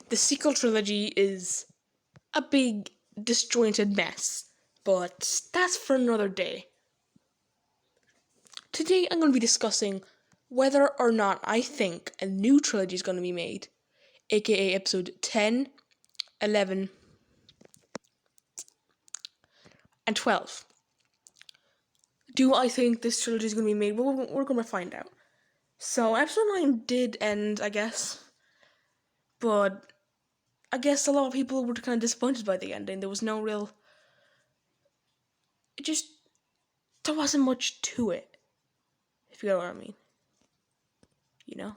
The sequel trilogy is a big, disjointed mess, but that's for another day. Today I'm going to be discussing whether or not I think a new trilogy is going to be made, aka episode 10, 11, and 12. Do I think this trilogy is going to be made? Well, we're going to find out. So, episode 9 did end, I guess, but I guess a lot of people were kind of disappointed by the ending. There was no real. It just. There wasn't much to it, if you know what I mean. You know?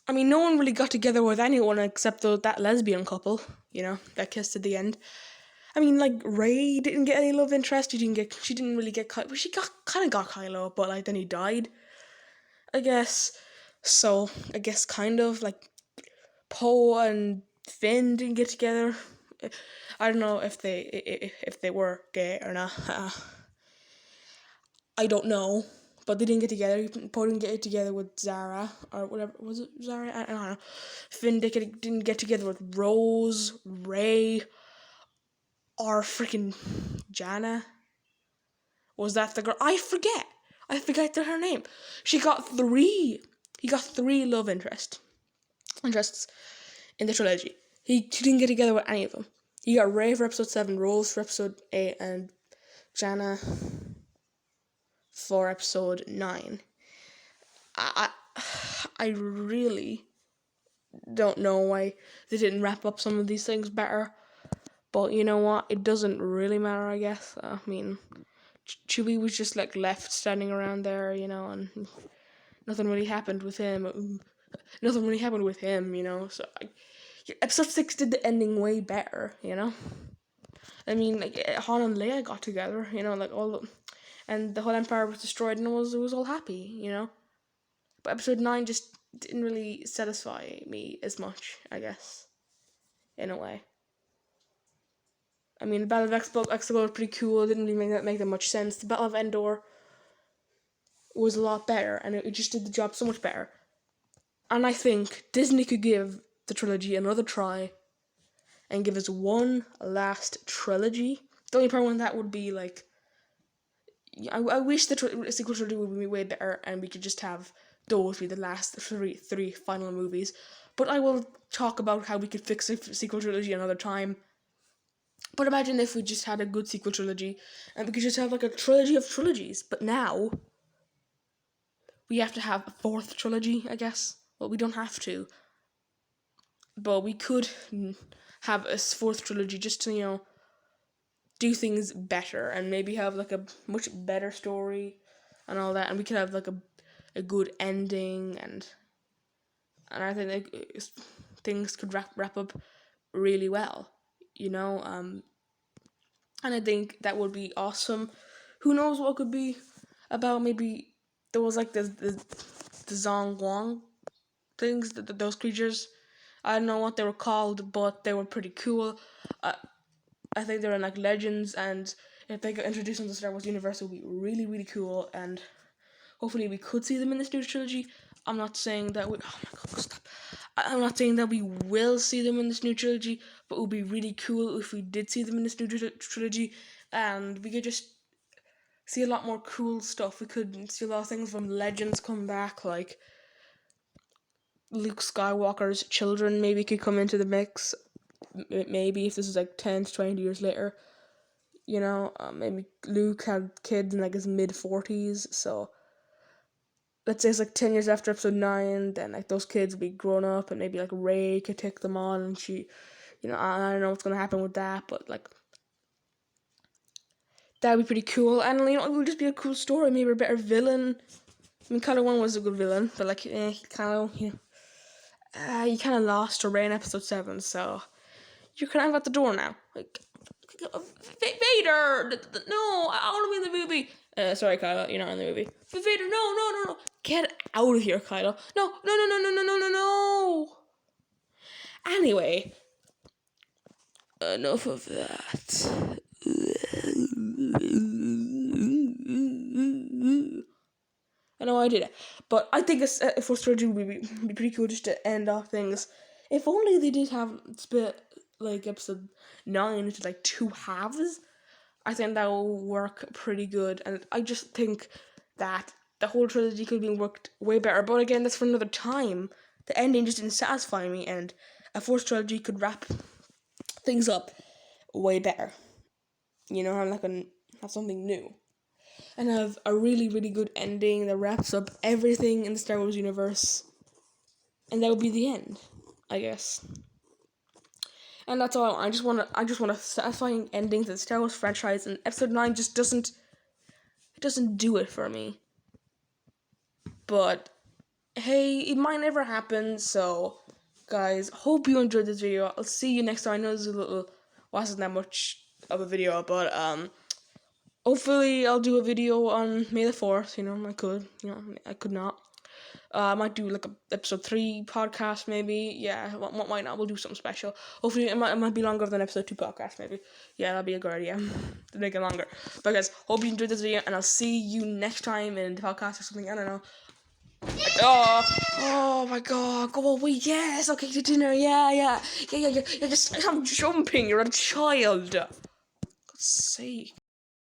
I mean, no one really got together with anyone except that lesbian couple, that kissed at the end. I mean, like, Rey didn't get any love interest. She didn't really get Kylo. Well, she kind of got Kylo, but, like, then he died, I guess. So, I guess kind of, like, Poe and Finn didn't get together. I don't know if they were gay or not. I don't know, but they didn't get together. Poe didn't get together with Zara or whatever. Was it Zara? I don't know. Finn didn't get together with Rose, Rey, or freaking Jana. Was that the girl? I forget her name. He got three love interests in the trilogy. He didn't get together with any of them. You got Rey for episode 7, Rose for episode 8, and Jana for episode 9. I really don't know why they didn't wrap up some of these things better. But you know what? It doesn't really matter, I guess. I mean, Chewie was just like left standing around there, and nothing really happened with him. So episode 6 did the ending way better, I mean, like Han and Leia got together, like and the whole Empire was destroyed, and it was all happy, But episode 9 just didn't really satisfy me as much, I guess, in a way. I mean, the Battle of Exegol was pretty cool. It didn't really make that much sense. The Battle of Endor was a lot better, and it just did the job so much better. And I think Disney could give the trilogy another try and give us one last trilogy. The only problem with that would be, like, I wish the sequel trilogy would be way better and we could just have those be the last three final movies. But I will talk about how we could fix a sequel trilogy another time. But imagine if we just had a good sequel trilogy and we could just have like a trilogy of trilogies. But now we have to have a fourth trilogy, I guess. Well, we don't have to. But we could have a fourth trilogy just to, do things better and maybe have like a much better story and all that, and we could have like a good ending, and I think like, things could wrap up really well, and I think that would be awesome. Who knows what could be about? Maybe there was like the Zong Wong things, those creatures. I don't know what they were called, but they were pretty cool. I think they're in like Legends, and if they got introduced into the Star Wars universe, it would be really, really cool. And hopefully, we could see them in this new trilogy. I'm not saying that we. Oh my god, stop! I'm not saying that we will see them in this new trilogy, but it would be really cool if we did see them in this new trilogy, and we could just see a lot more cool stuff. We could see a lot of things from Legends come back, like Luke Skywalker's children maybe could come into the mix. Maybe if this is like 10 to 20 years later, maybe Luke had kids in like his mid-40s, so let's say it's like 10 years after episode 9, then like those kids will be grown up, and maybe like Rey could take them on, and she, I don't know what's going to happen with that, but like that would be pretty cool, and it would just be a cool story, maybe a better villain. I mean, Kylo 1 was a good villain, but like, he kind of lost to Rey in episode 7, so you're kind of at the door now. Like, Vader! No, I want to be in the movie. Sorry, Kylo, you're not in the movie. Vader, no. Get out of here, Kylo. No. Anyway, enough of that. I know I did it, but I think a fourth trilogy would be pretty cool just to end off things If only they did have split like episode 9 into like two halves, I think that will work pretty good. And I just think that the whole trilogy could have been worked way better. But again, that's for another time. The ending just didn't satisfy me, and a fourth trilogy could wrap things up way better. You know, I'm not gonna have something new. And have a really, really good ending that wraps up everything in the Star Wars universe. And that would be the end, I guess. And that's all I want. I just want a satisfying ending to the Star Wars franchise, and Episode 9 just doesn't do it for me. But hey, it might never happen. So, guys, hope you enjoyed this video. I'll see you next time. I know this is a little wasn't that much of a video, but hopefully I'll do a video on May the 4th. You know, I could not. I might do like a episode 3 podcast maybe. Yeah, why not? We'll do something special. Hopefully it might be longer than episode 2 podcast maybe. Yeah, that'll be a good idea to make it longer. But guys, hope you enjoyed this video, and I'll see you next time in the podcast or something. I don't know. Oh my god, go away, yes, okay, to dinner, yeah, just stop jumping, you're a child. For God's sake.